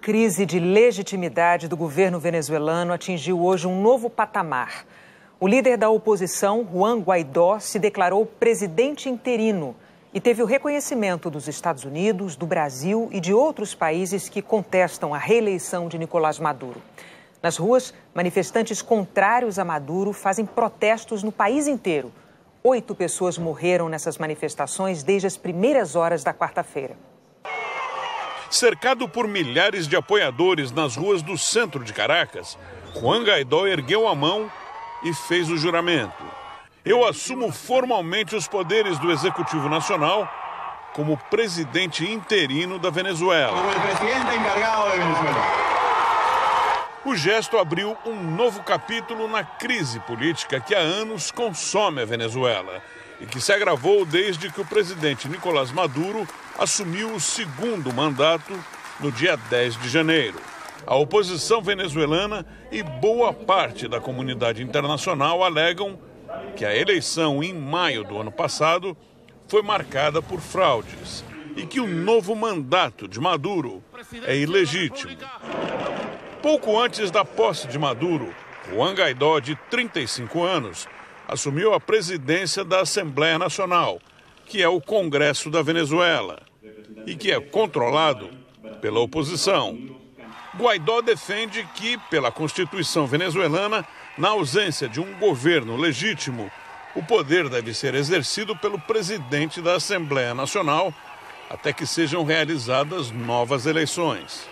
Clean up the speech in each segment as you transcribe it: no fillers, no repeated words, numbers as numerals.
crise de legitimidade do governo venezuelano atingiu hoje um novo patamar. O líder da oposição, Juan Guaidó, se declarou presidente interino e teve o reconhecimento dos Estados Unidos, do Brasil e de outros países que contestam a reeleição de Nicolás Maduro. Nas ruas, manifestantes contrários a Maduro fazem protestos no país inteiro. 8 pessoas morreram nessas manifestações desde as primeiras horas da quarta-feira. Cercado por milhares de apoiadores nas ruas do centro de Caracas, Juan Guaidó ergueu a mão e fez o juramento. Eu assumo formalmente os poderes do Executivo Nacional como presidente interino da Venezuela. O gesto abriu um novo capítulo na crise política que há anos consome a Venezuela e que se agravou desde que o presidente Nicolás Maduro assumiu o segundo mandato no dia 10 de janeiro. A oposição venezuelana e boa parte da comunidade internacional alegam que a eleição em maio do ano passado foi marcada por fraudes e que o novo mandato de Maduro é ilegítimo. Pouco antes da posse de Maduro, Juan Guaidó, de 35 anos, assumiu a presidência da Assembleia Nacional, que é o Congresso da Venezuela, e que é controlado pela oposição. Guaidó defende que, pela Constituição venezuelana, na ausência de um governo legítimo, o poder deve ser exercido pelo presidente da Assembleia Nacional até que sejam realizadas novas eleições.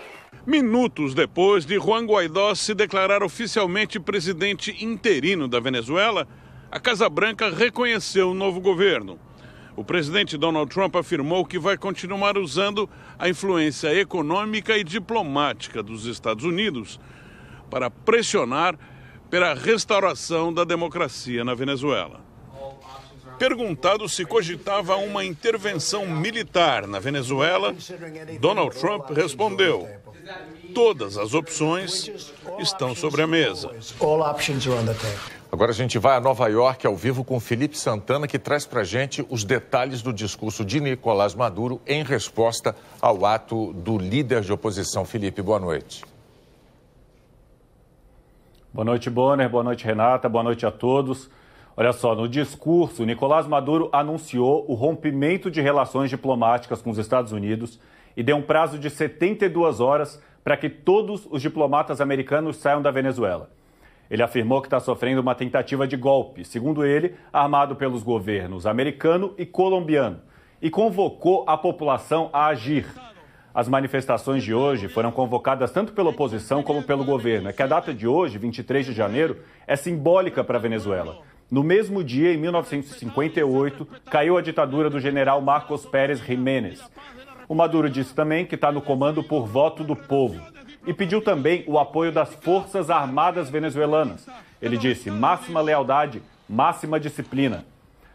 Minutos depois de Juan Guaidó se declarar oficialmente presidente interino da Venezuela, a Casa Branca reconheceu o novo governo. O presidente Donald Trump afirmou que vai continuar usando a influência econômica e diplomática dos Estados Unidos para pressionar pela restauração da democracia na Venezuela. Perguntado se cogitava uma intervenção militar na Venezuela, Donald Trump respondeu: todas as opções estão sobre a mesa. Agora a gente vai a Nova York ao vivo com Felipe Santana, que traz pra gente os detalhes do discurso de Nicolás Maduro em resposta ao ato do líder de oposição. Felipe, boa noite. Boa noite, Bonner. Boa noite, Renata. Boa noite a todos. Olha só, no discurso, Nicolás Maduro anunciou o rompimento de relações diplomáticas com os Estados Unidos e deu um prazo de 72 horas para que todos os diplomatas americanos saiam da Venezuela. Ele afirmou que está sofrendo uma tentativa de golpe, segundo ele, armado pelos governos americano e colombiano, e convocou a população a agir. As manifestações de hoje foram convocadas tanto pela oposição como pelo governo. É que a data de hoje, 23 de janeiro, é simbólica para a Venezuela. No mesmo dia, em 1958, caiu a ditadura do general Marcos Pérez Jiménez. O Maduro disse também que está no comando por voto do povo. E pediu também o apoio das Forças Armadas venezuelanas. Ele disse: máxima lealdade, máxima disciplina.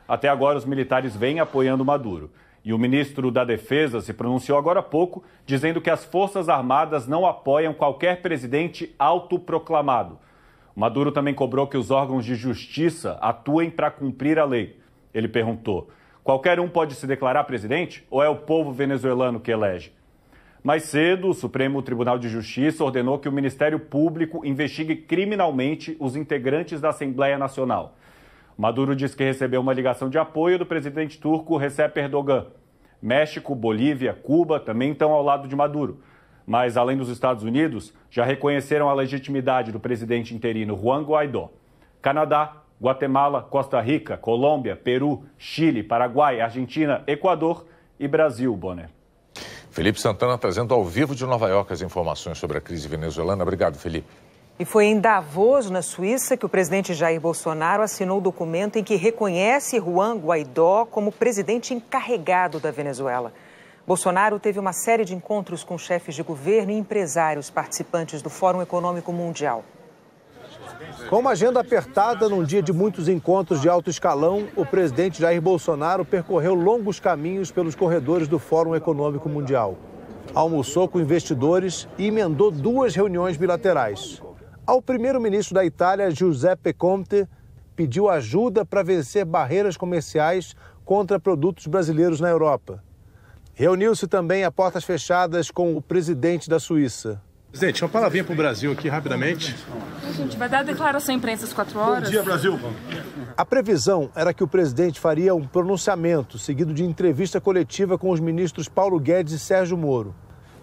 Até agora, os militares vêm apoiando Maduro. E o ministro da Defesa se pronunciou agora há pouco, dizendo que as Forças Armadas não apoiam qualquer presidente autoproclamado. Maduro também cobrou que os órgãos de justiça atuem para cumprir a lei. Ele perguntou: qualquer um pode se declarar presidente ou é o povo venezuelano que elege? Mais cedo, o Supremo Tribunal de Justiça ordenou que o Ministério Público investigue criminalmente os integrantes da Assembleia Nacional. Maduro disse que recebeu uma ligação de apoio do presidente turco Recep Erdogan. México, Bolívia, Cuba também estão ao lado de Maduro. Mas, além dos Estados Unidos, já reconheceram a legitimidade do presidente interino Juan Guaidó. Canadá, Guatemala, Costa Rica, Colômbia, Peru, Chile, Paraguai, Argentina, Equador e Brasil, Bonner. Felipe Santana trazendo ao vivo de Nova York as informações sobre a crise venezuelana. Obrigado, Felipe. E foi em Davos, na Suíça, que o presidente Jair Bolsonaro assinou o documento em que reconhece Juan Guaidó como presidente encarregado da Venezuela. Bolsonaro teve uma série de encontros com chefes de governo e empresários participantes do Fórum Econômico Mundial. Com uma agenda apertada, num dia de muitos encontros de alto escalão, o presidente Jair Bolsonaro percorreu longos caminhos pelos corredores do Fórum Econômico Mundial. Almoçou com investidores e emendou 2 reuniões bilaterais. Ao primeiro-ministro da Itália, Giuseppe Conte, pediu ajuda para vencer barreiras comerciais contra produtos brasileiros na Europa. Reuniu-se também a portas fechadas com o presidente da Suíça. Presidente, uma palavrinha para o Brasil aqui, rapidamente. A gente vai dar a declaração à imprensa às 4 horas. Bom dia, Brasil. A previsão era que o presidente faria um pronunciamento, seguido de entrevista coletiva com os ministros Paulo Guedes e Sérgio Moro.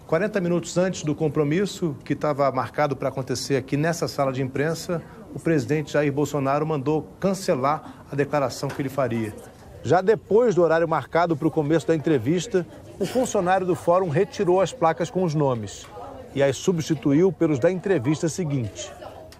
40 minutos antes do compromisso, que estava marcado para acontecer aqui nessa sala de imprensa, o presidente Jair Bolsonaro mandou cancelar a declaração que ele faria. Já depois do horário marcado para o começo da entrevista, o funcionário do fórum retirou as placas com os nomes e as substituiu pelos da entrevista seguinte.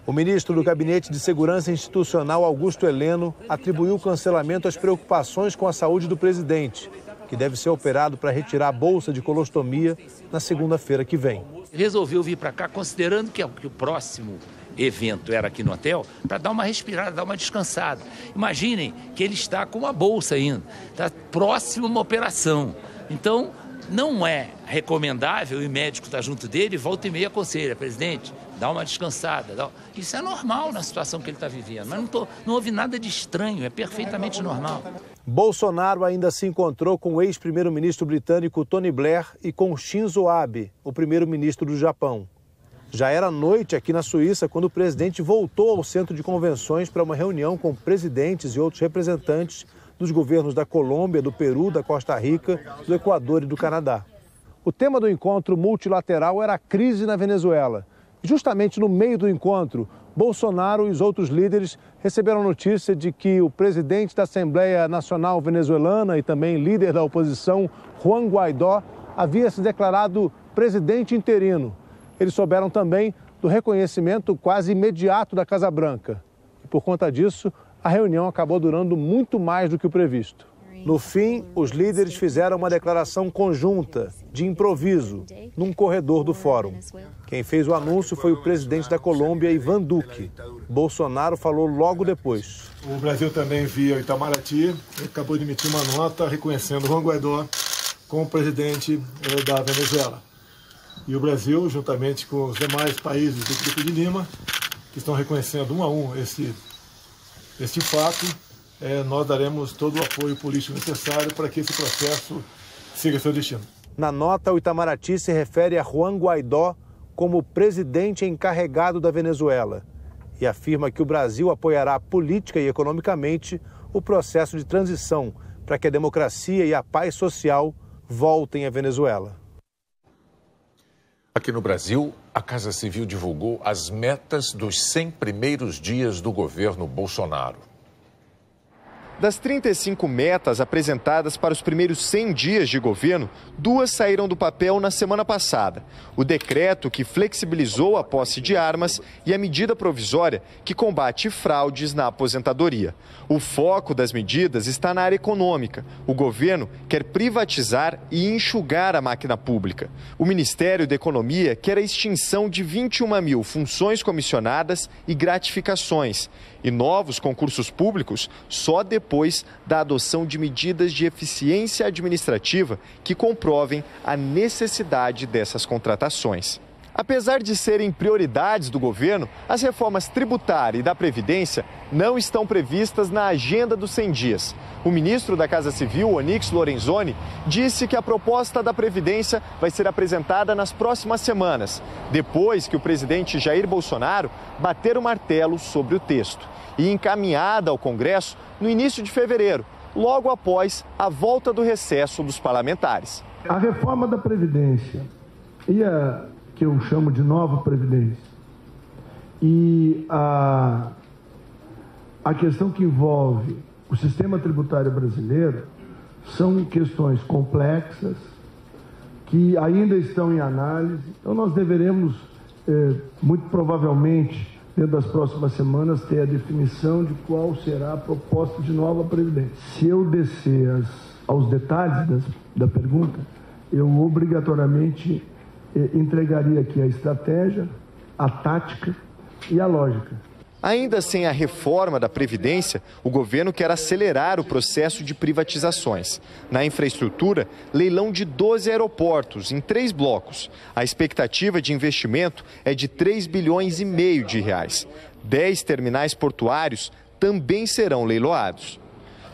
O ministro do Gabinete de Segurança Institucional, Augusto Heleno, atribuiu o cancelamento às preocupações com a saúde do presidente, que deve ser operado para retirar a bolsa de colostomia na segunda-feira que vem. Resolveu vir para cá considerando que o próximo evento era aqui no hotel, para dar uma respirada, dar uma descansada. Imaginem que ele está com uma bolsa ainda, está próximo a uma operação. Então, não é recomendável, e o médico está junto dele, volta e meia aconselha, presidente, dá uma descansada. Isso é normal na situação que ele está vivendo, mas não houve nada de estranho, é perfeitamente normal. Bolsonaro ainda se encontrou com o ex-primeiro-ministro britânico Tony Blair e com Shinzo Abe, o primeiro-ministro do Japão. Já era noite aqui na Suíça quando o presidente voltou ao centro de convenções para uma reunião com presidentes e outros representantes dos governos da Colômbia, do Peru, da Costa Rica, do Equador e do Canadá. O tema do encontro multilateral era a crise na Venezuela. Justamente no meio do encontro, Bolsonaro e os outros líderes receberam a notícia de que o presidente da Assembleia Nacional Venezuelana e também líder da oposição, Juan Guaidó, havia se declarado presidente interino. Eles souberam também do reconhecimento quase imediato da Casa Branca. E por conta disso, a reunião acabou durando muito mais do que o previsto. No fim, os líderes fizeram uma declaração conjunta, de improviso, num corredor do fórum. Quem fez o anúncio foi o presidente da Colômbia, Iván Duque. Bolsonaro falou logo depois. O Brasil também, via Itamaraty, acabou de emitir uma nota reconhecendo Juan Guaidó como presidente da Venezuela. E o Brasil, juntamente com os demais países do Grupo de Lima, que estão reconhecendo um a um este fato, nós daremos todo o apoio político necessário para que esse processo siga seu destino. Na nota, o Itamaraty se refere a Juan Guaidó como presidente encarregado da Venezuela e afirma que o Brasil apoiará política e economicamente o processo de transição para que a democracia e a paz social voltem à Venezuela. Aqui no Brasil, a Casa Civil divulgou as metas dos 100 primeiros dias do governo Bolsonaro. Das 35 metas apresentadas para os primeiros 100 dias de governo, 2 saíram do papel na semana passada. O decreto que flexibilizou a posse de armas e a medida provisória que combate fraudes na aposentadoria. O foco das medidas está na área econômica. O governo quer privatizar e enxugar a máquina pública. O Ministério da Economia quer a extinção de 21 mil funções comissionadas e gratificações. E novos concursos públicos só depois da adoção de medidas de eficiência administrativa que comprovem a necessidade dessas contratações. Apesar de serem prioridades do governo, as reformas tributária e da Previdência não estão previstas na agenda dos 100 dias. O ministro da Casa Civil, Onyx Lorenzoni, disse que a proposta da Previdência vai ser apresentada nas próximas semanas, depois que o presidente Jair Bolsonaro bater o martelo sobre o texto, e encaminhada ao Congresso no início de fevereiro, logo após a volta do recesso dos parlamentares. A reforma da Previdência e a que eu chamo de nova Previdência e a questão que envolve o sistema tributário brasileiro são questões complexas que ainda estão em análise. Então nós deveremos, muito provavelmente, dentro das próximas semanas, ter a definição de qual será a proposta de nova Previdência. Se eu descer aos detalhes da pergunta, eu obrigatoriamente entregaria aqui a estratégia, a tática e a lógica. Ainda sem a reforma da Previdência, o governo quer acelerar o processo de privatizações. Na infraestrutura, leilão de 12 aeroportos em 3 blocos. A expectativa de investimento é de 3,5 bilhões de reais. 10 terminais portuários também serão leiloados.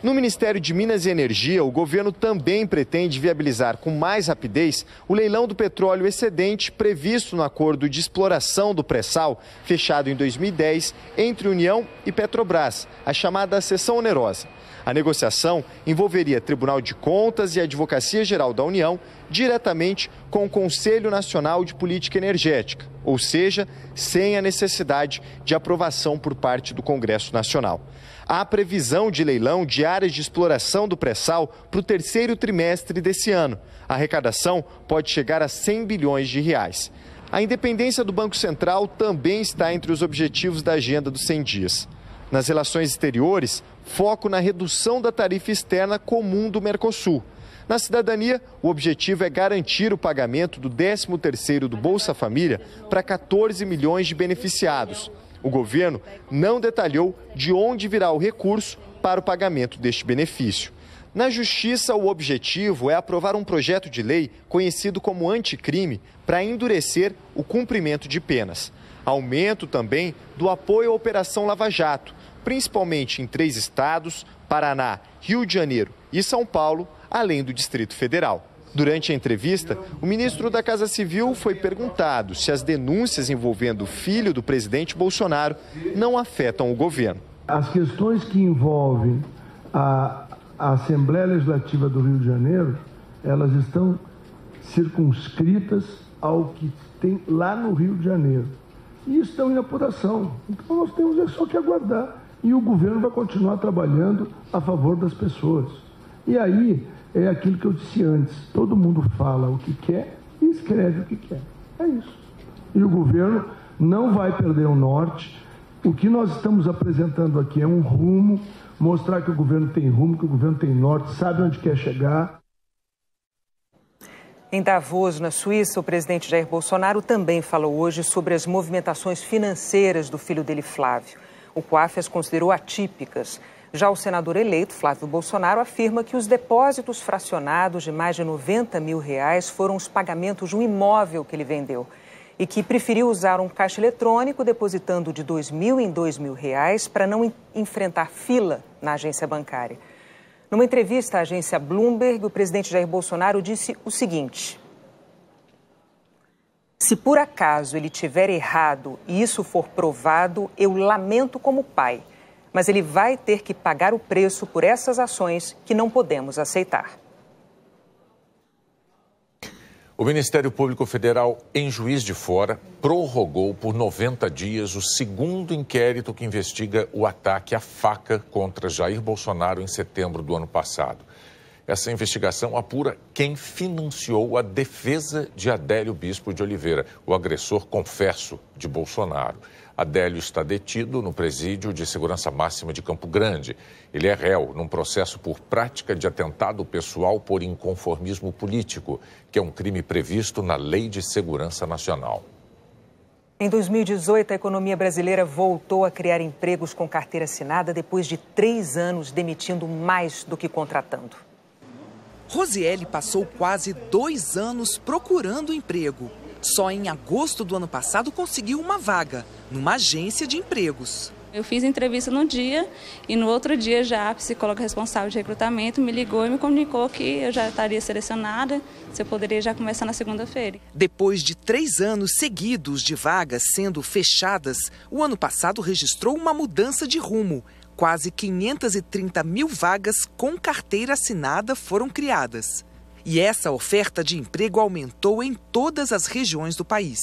No Ministério de Minas e Energia, o governo também pretende viabilizar com mais rapidez o leilão do petróleo excedente previsto no acordo de exploração do pré-sal, fechado em 2010 entre União e Petrobras, a chamada seção onerosa. A negociação envolveria Tribunal de Contas e Advocacia Geral da União diretamente com o Conselho Nacional de Política Energética, ou seja, sem a necessidade de aprovação por parte do Congresso Nacional. Há previsão de leilão de áreas de exploração do pré-sal para o terceiro trimestre desse ano. A arrecadação pode chegar a 100 bilhões de reais. A independência do Banco Central também está entre os objetivos da agenda dos 100 dias. Nas relações exteriores, foco na redução da tarifa externa comum do Mercosul. Na cidadania, o objetivo é garantir o pagamento do 13º do Bolsa Família para 14 milhões de beneficiados. O governo não detalhou de onde virá o recurso para o pagamento deste benefício. Na Justiça, o objetivo é aprovar um projeto de lei conhecido como anticrime para endurecer o cumprimento de penas. Aumento também do apoio à Operação Lava Jato, principalmente em 3 estados, Paraná, Rio de Janeiro e São Paulo, além do Distrito Federal. Durante a entrevista, o ministro da Casa Civil foi perguntado se as denúncias envolvendo o filho do presidente Bolsonaro não afetam o governo. As questões que envolvem a Assembleia Legislativa do Rio de Janeiro, elas estão circunscritas ao que tem lá no Rio de Janeiro. E estão em apuração. Então nós temos só que aguardar. E o governo vai continuar trabalhando a favor das pessoas. E aí é aquilo que eu disse antes. Todo mundo fala o que quer e escreve o que quer. É isso. E o governo não vai perder o norte. O que nós estamos apresentando aqui é um rumo, mostrar que o governo tem rumo, que o governo tem norte, sabe onde quer chegar. Em Davos, na Suíça, o presidente Jair Bolsonaro também falou hoje sobre as movimentações financeiras do filho dele, Flávio. O COAF as considerou atípicas. Já o senador eleito, Flávio Bolsonaro, afirma que os depósitos fracionados de mais de R$90 mil foram os pagamentos de um imóvel que ele vendeu e que preferiu usar um caixa eletrônico, depositando de R$2.000 em R$2.000 para não enfrentar fila na agência bancária. Numa entrevista à agência Bloomberg, o presidente Jair Bolsonaro disse o seguinte: se por acaso ele tiver errado e isso for provado, eu lamento como pai, mas ele vai ter que pagar o preço por essas ações que não podemos aceitar. O Ministério Público Federal, em Juiz de Fora, prorrogou por 90 dias o segundo inquérito que investiga o ataque à faca contra Jair Bolsonaro em setembro do ano passado. Essa investigação apura quem financiou a defesa de Adélio Bispo de Oliveira, o agressor confesso de Bolsonaro. Adélio está detido no presídio de segurança máxima de Campo Grande. Ele é réu num processo por prática de atentado pessoal por inconformismo político, que é um crime previsto na Lei de Segurança Nacional. Em 2018, a economia brasileira voltou a criar empregos com carteira assinada depois de 3 anos demitindo mais do que contratando. Rosiele passou quase 2 anos procurando emprego. Só em agosto do ano passado conseguiu uma vaga numa agência de empregos. Eu fiz entrevista no dia e no outro dia já a psicóloga responsável de recrutamento me ligou e me comunicou que eu já estaria selecionada, se eu poderia já começar na segunda-feira. Depois de 3 anos seguidos de vagas sendo fechadas, o ano passado registrou uma mudança de rumo. Quase 530 mil vagas com carteira assinada foram criadas. E essa oferta de emprego aumentou em todas as regiões do país.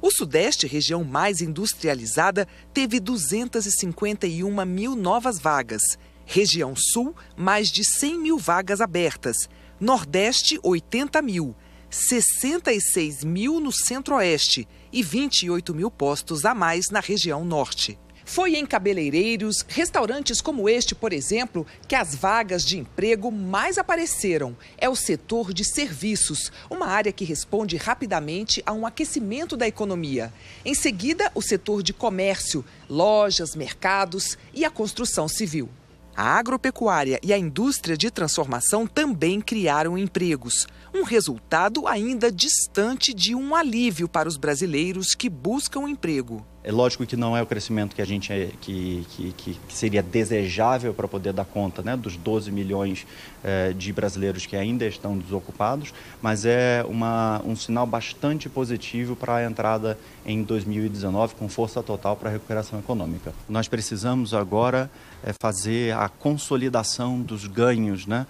O Sudeste, região mais industrializada, teve 251 mil novas vagas. Região Sul, mais de 100 mil vagas abertas. Nordeste, 80 mil. 66 mil no Centro-Oeste e 28 mil postos a mais na região Norte. Foi em cabeleireiros, restaurantes como este, por exemplo, que as vagas de emprego mais apareceram. É o setor de serviços, uma área que responde rapidamente a um aquecimento da economia. Em seguida, o setor de comércio, lojas, mercados e a construção civil. A agropecuária e a indústria de transformação também criaram empregos. Um resultado ainda distante de um alívio para os brasileiros que buscam emprego. É lógico que não é o crescimento que a gente que seria desejável para poder dar conta, né, dos 12 milhões de brasileiros que ainda estão desocupados, mas é um sinal bastante positivo para a entrada em 2019 com força total para a recuperação econômica. Nós precisamos agora fazer a consolidação dos ganhos, né,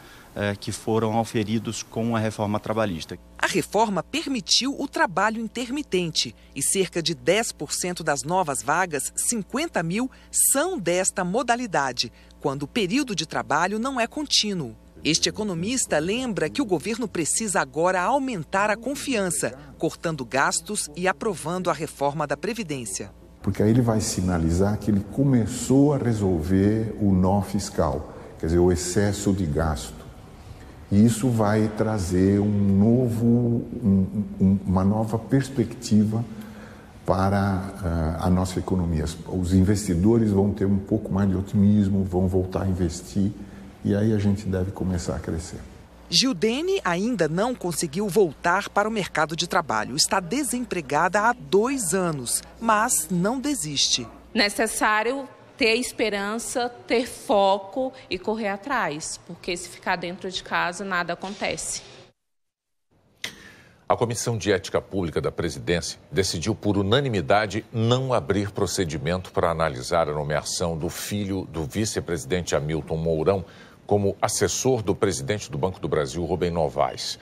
que foram auferidos com a reforma trabalhista. A reforma permitiu o trabalho intermitente e cerca de 10% das novas vagas, 50 mil, são desta modalidade, quando o período de trabalho não é contínuo. Este economista lembra que o governo precisa agora aumentar a confiança, cortando gastos e aprovando a reforma da Previdência. Porque aí ele vai sinalizar que ele começou a resolver o nó fiscal, quer dizer, o excesso de gasto. E isso vai trazer uma nova perspectiva para a nossa economia. Os investidores vão ter um pouco mais de otimismo, vão voltar a investir e aí a gente deve começar a crescer. Gildene ainda não conseguiu voltar para o mercado de trabalho. Está desempregada há 2 anos, mas não desiste. Necessário ter esperança, ter foco e correr atrás, porque se ficar dentro de casa, nada acontece. A Comissão de Ética Pública da Presidência decidiu por unanimidade não abrir procedimento para analisar a nomeação do filho do vice-presidente Hamilton Mourão como assessor do presidente do Banco do Brasil, Rubem Novaes.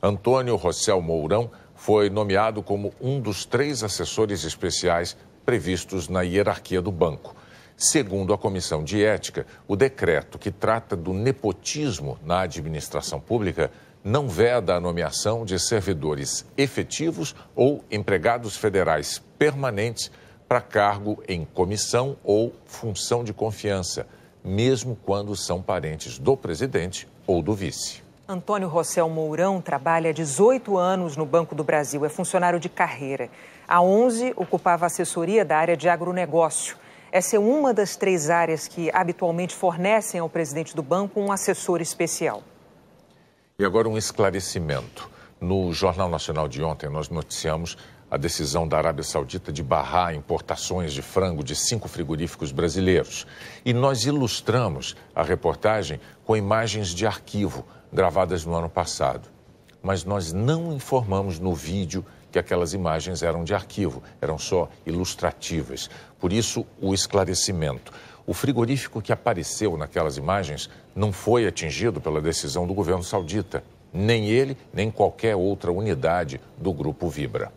Antônio Rossel Mourão foi nomeado como um dos 3 assessores especiais previstos na hierarquia do banco. Segundo a Comissão de Ética, o decreto que trata do nepotismo na administração pública não veda a nomeação de servidores efetivos ou empregados federais permanentes para cargo em comissão ou função de confiança, mesmo quando são parentes do presidente ou do vice. Antônio Rossel Mourão trabalha há 18 anos no Banco do Brasil, é funcionário de carreira. Há 11, ocupava assessoria da área de agronegócio. Essa é uma das 3 áreas que habitualmente fornecem ao presidente do banco um assessor especial. E agora um esclarecimento. No Jornal Nacional de ontem, nós noticiamos a decisão da Arábia Saudita de barrar importações de frango de 5 frigoríficos brasileiros. E nós ilustramos a reportagem com imagens de arquivo gravadas no ano passado. Mas nós não informamos no vídeo que aquelas imagens eram de arquivo, eram só ilustrativas. Por isso, o esclarecimento. O frigorífico que apareceu naquelas imagens não foi atingido pela decisão do governo saudita. Nem ele, nem qualquer outra unidade do Grupo Vibra.